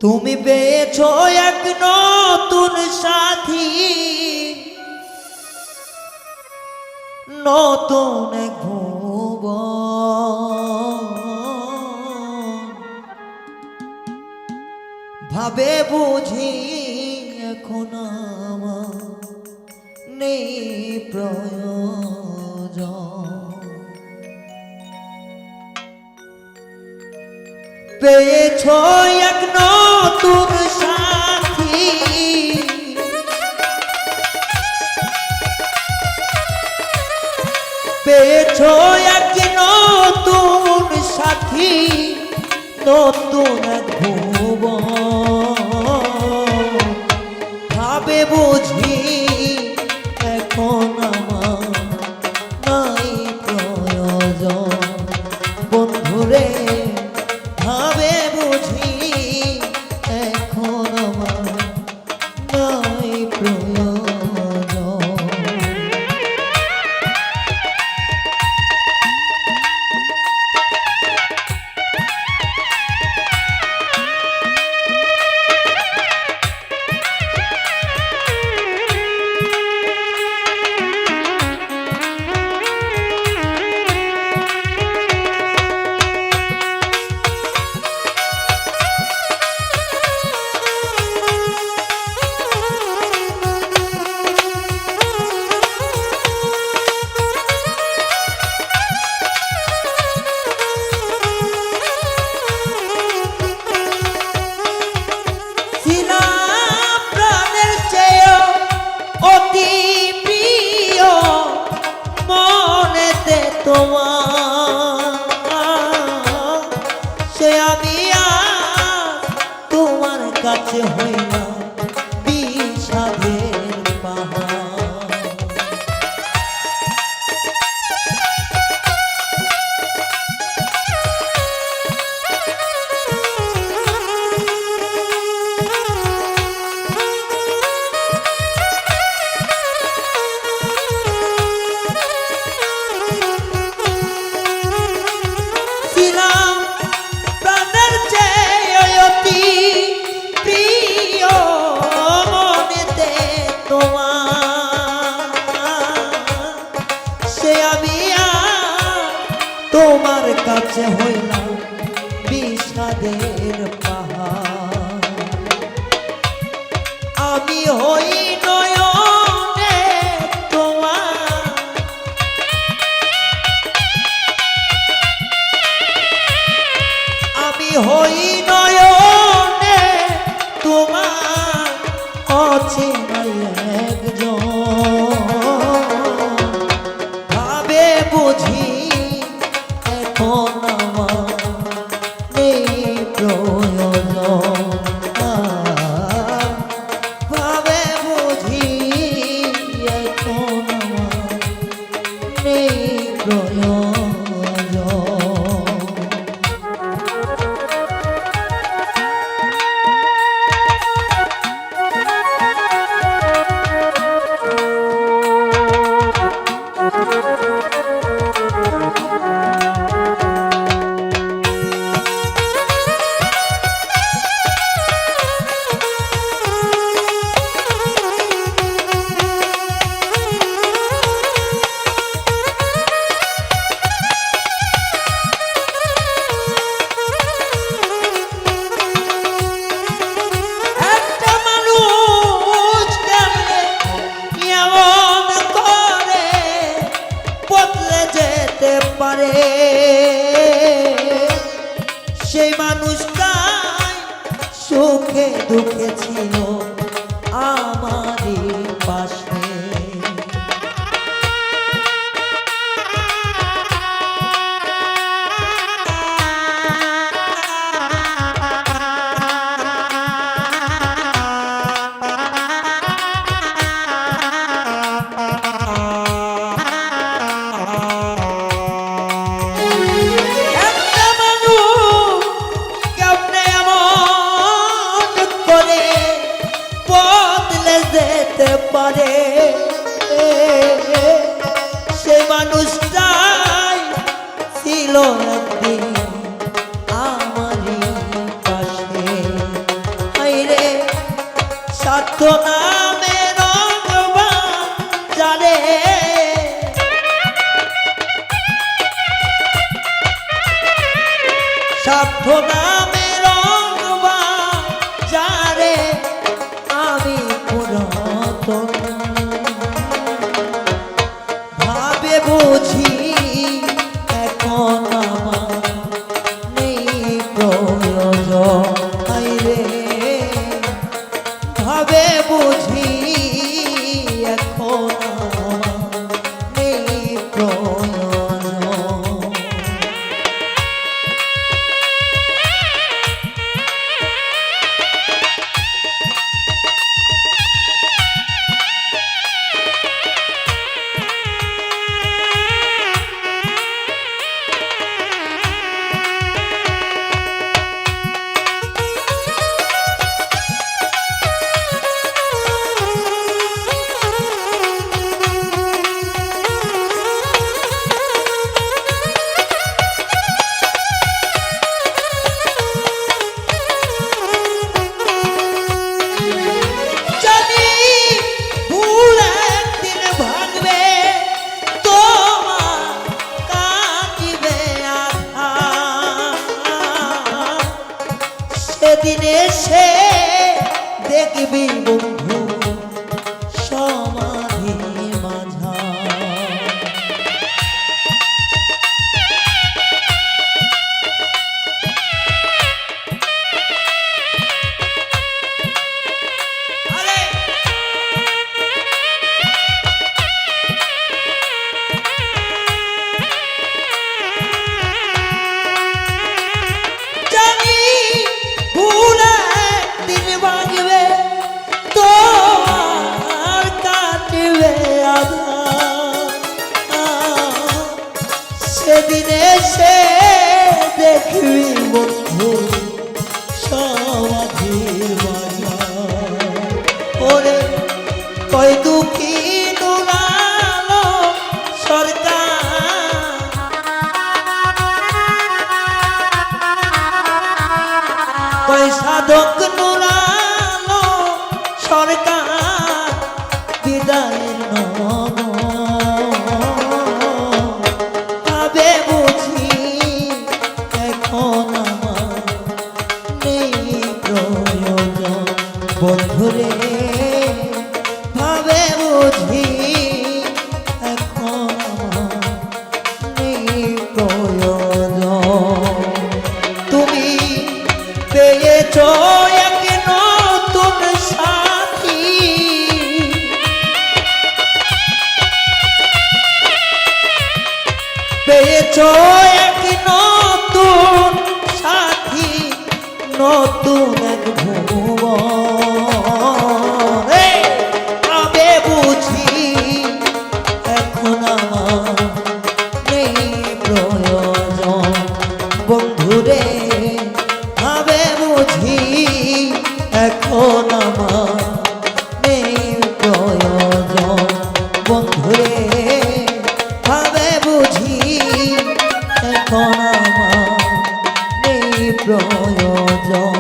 তুমি পেয়েছো এক নতুন সাথী, নতুন এক ভুবন। ভাবে বুঝি এখন আমার নেই প্রয়োজন। পেয়েছো এক নতুন সাথী, পেয়েছো এক নতুন সাথী, নতুন এক ভুবন। ভাবে বুঝি এখন আমার নাই প্রয়োজন। বন্ধুরে ভাবে বুঝি এখন আমার নাই প্রয়োজন। সে আমি তোমার কাছে হইলাম বিষাদের পাহাড়। তোমার কাছে হইলাম বিষাদের পাহাড়। আমি হই নয়নে তোমার, আমি হই নয়নে তোমার অচেনা একজন। ভাবে বুঝি এখন আমার নেই প্রয়োজন। ভাবে বুঝি এখন আমার নেই প্রয়োজন। সেই মানুষটাই সুখে দুঃখে ছিল আমারই পাশে। পারে সে মানুষটাই ছিল একদিন আমারই পাশে। স্বার্থ নামে রঙবান জানে স্বার্থ নামে রঙবান জানে আমি পুরাতন ভাবে বুঝি এখন আমার নেই প্রয়োজন রে ভাবে বুঝি এখন আমার নেই প্রয়োজন সেদিন এসে দেখবি বন্ধু সমাধি মাঝা সেদিন এসে দেখবি বন্ধু সমাধির মাঝা ওরে কই দুঃখী নুরালো সরকার কই সাধক নুরালো সরকার বিদায়ের নগর বন্ধুরে ভাবে বুঝি এখন নেই প্রয়োজন তুমি পেয়েছ এক নতুন সাথী পেয়েছ এক নতুন সাথী নতুন এক ভাবে বুঝি এখন আমার নেই প্রয়োজন বন্ধুরে ভাবে বুঝি এখন আমার নেই প্রয়োজন বন্ধুরে ভাবে বুঝি এখন আমার নেই প্রয়োজন